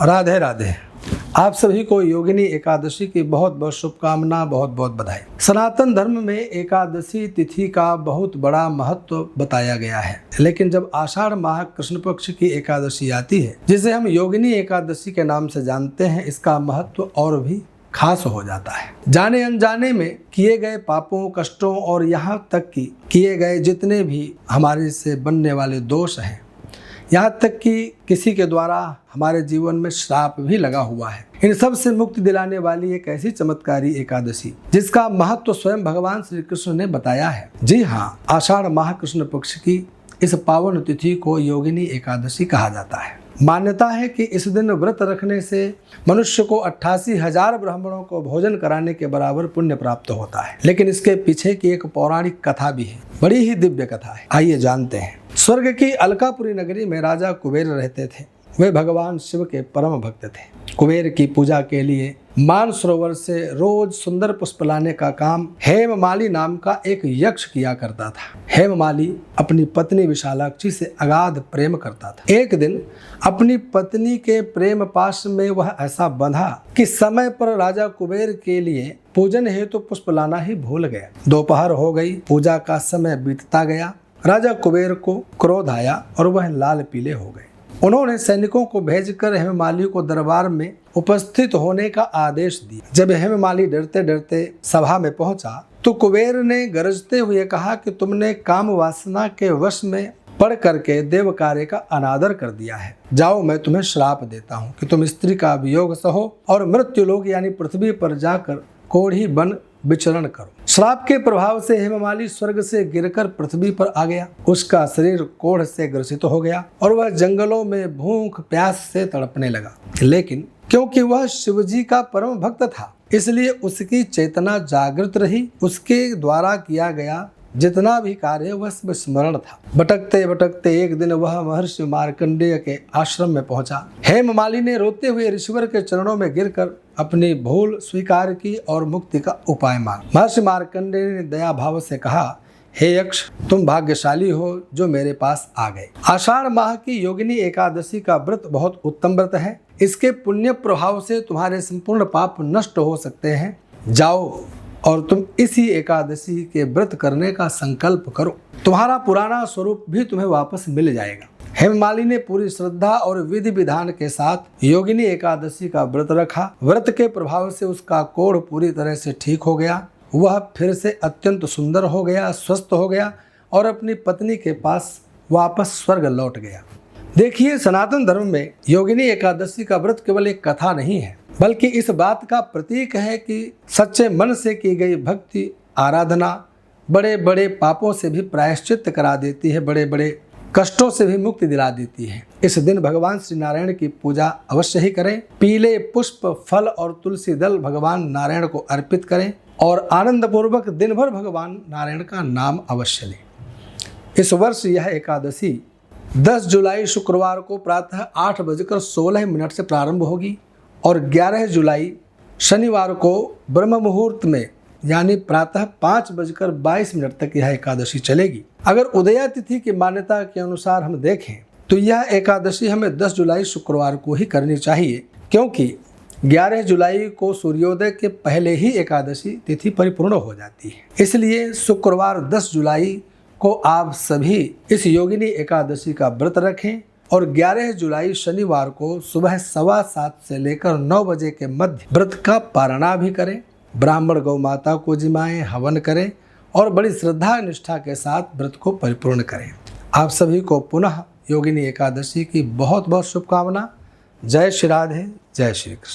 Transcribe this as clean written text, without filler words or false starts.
राधे राधे। आप सभी को योगिनी एकादशी की बहुत बहुत शुभकामना, बहुत बहुत बधाई। सनातन धर्म में एकादशी तिथि का बहुत बड़ा महत्व बताया गया है, लेकिन जब आषाढ़ माह कृष्ण पक्ष की एकादशी आती है, जिसे हम योगिनी एकादशी के नाम से जानते हैं, इसका महत्व और भी खास हो जाता है। जाने अनजाने में किए गए पापों, कष्टों और यहाँ तक कि किए गए जितने भी हमारे से बनने वाले दोष हैं, यहाँ तक कि किसी के द्वारा हमारे जीवन में श्राप भी लगा हुआ है, इन सब से मुक्ति दिलाने वाली एक ऐसी चमत्कारी एकादशी जिसका महत्व स्वयं भगवान श्री कृष्ण ने बताया है। जी हाँ, आषाढ़ माह कृष्ण पक्ष की इस पावन तिथि को योगिनी एकादशी कहा जाता है। मान्यता है कि इस दिन व्रत रखने से मनुष्य को 88,000 ब्राह्मणों को भोजन कराने के बराबर पुण्य प्राप्त होता है। लेकिन इसके पीछे की एक पौराणिक कथा भी है, बड़ी ही दिव्य कथा है। आइए जानते हैं। स्वर्ग की अलकापुरी नगरी में राजा कुबेर रहते थे। वे भगवान शिव के परम भक्त थे। कुबेर की पूजा के लिए मानसरोवर से रोज सुंदर पुष्प लाने का काम हेममाली नाम का एक यक्ष किया करता था। हेममाली अपनी पत्नी विशालाक्षी से अगाध प्रेम करता था। एक दिन अपनी पत्नी के प्रेम पाश में वह ऐसा बंधा कि समय पर राजा कुबेर के लिए पूजन हेतु पुष्प लाना ही भूल गया। दोपहर हो गई, पूजा का समय बीतता गया। राजा कुबेर को क्रोध आया और वह लाल पीले हो गए। उन्होंने सैनिकों को भेजकर हेममाली को दरबार में उपस्थित होने का आदेश दिया। जब हेममाली डरते डरते सभा में पहुंचा तो कुबेर ने गरजते हुए कहा कि तुमने काम वासना के वश में पड़ करके देव कार्य का अनादर कर दिया है। जाओ, मैं तुम्हें श्राप देता हूँ कि तुम स्त्री का वियोग सहो और मृत्यु लोक यानी पृथ्वी पर जाकर कोढ़ी बन विचरण करो। श्राप के प्रभाव से हेममाली स्वर्ग से गिरकर पृथ्वी पर आ गया। उसका शरीर कोढ़ से ग्रसित हो गया और वह जंगलों में भूख प्यास से तड़पने लगा। लेकिन क्योंकि वह शिवजी का परम भक्त था, इसलिए उसकी चेतना जागृत रही। उसके द्वारा किया गया जितना भी कार्य वह स्मरण था। भटकते भटकते एक दिन वह महर्षि मार्कंडेय के आश्रम में पहुंचा। हेममाली ने रोते हुए ऋषिवर के चरणों में गिरकर अपनी भूल स्वीकार की और मुक्ति का उपाय मांगा। महर्षि मार्कंडेय ने दया भाव से कहा, हे यक्ष, तुम भाग्यशाली हो जो मेरे पास आ गए। आषाढ़ माह की योगिनी एकादशी का व्रत बहुत उत्तम व्रत है। इसके पुण्य प्रभाव से तुम्हारे संपूर्ण पाप नष्ट हो सकते हैं। जाओ और तुम इसी एकादशी के व्रत करने का संकल्प करो। तुम्हारा पुराना स्वरूप भी तुम्हें वापस मिल जाएगा। हेममाली ने पूरी श्रद्धा और विधि विधान के साथ योगिनी एकादशी का व्रत रखा। व्रत के प्रभाव से उसका कोढ़ पूरी तरह से ठीक हो गया। वह फिर से अत्यंत सुंदर हो गया, स्वस्थ हो गया और अपनी पत्नी के पास वापस स्वर्ग लौट गया। देखिए, सनातन धर्म में योगिनी एकादशी का व्रत केवल एक कथा नहीं है, बल्कि इस बात का प्रतीक है कि सच्चे मन से की गई भक्ति आराधना बड़े बड़े पापों से भी प्रायश्चित करा देती है, बड़े बड़े कष्टों से भी मुक्ति दिला देती है। इस दिन भगवान श्री नारायण की पूजा अवश्य ही करें। पीले पुष्प, फल और तुलसी दल भगवान नारायण को अर्पित करें और आनंद पूर्वक दिन भर भगवान नारायण का नाम अवश्य लें। इस वर्ष यह एकादशी 10 जुलाई शुक्रवार को प्रातः 8:16 से प्रारंभ होगी और 11 जुलाई शनिवार को ब्रह्म मुहूर्त में यानी प्रातः 5:22 तक यह एकादशी चलेगी। अगर उदया तिथि की मान्यता के अनुसार हम देखें तो यह एकादशी हमें 10 जुलाई शुक्रवार को ही करनी चाहिए, क्योंकि 11 जुलाई को सूर्योदय के पहले ही एकादशी तिथि परिपूर्ण हो जाती है। इसलिए शुक्रवार 10 जुलाई को आप सभी इस योगिनी एकादशी का व्रत रखें और 11 जुलाई शनिवार को सुबह 7:15 से लेकर 9 बजे के मध्य व्रत का पारणा भी करें। ब्राह्मण गौ माता को जिमाएं, हवन करें और बड़ी श्रद्धा निष्ठा के साथ व्रत को परिपूर्ण करें। आप सभी को पुनः योगिनी एकादशी की बहुत बहुत शुभकामना। जय श्री राधे, जय श्री कृष्ण।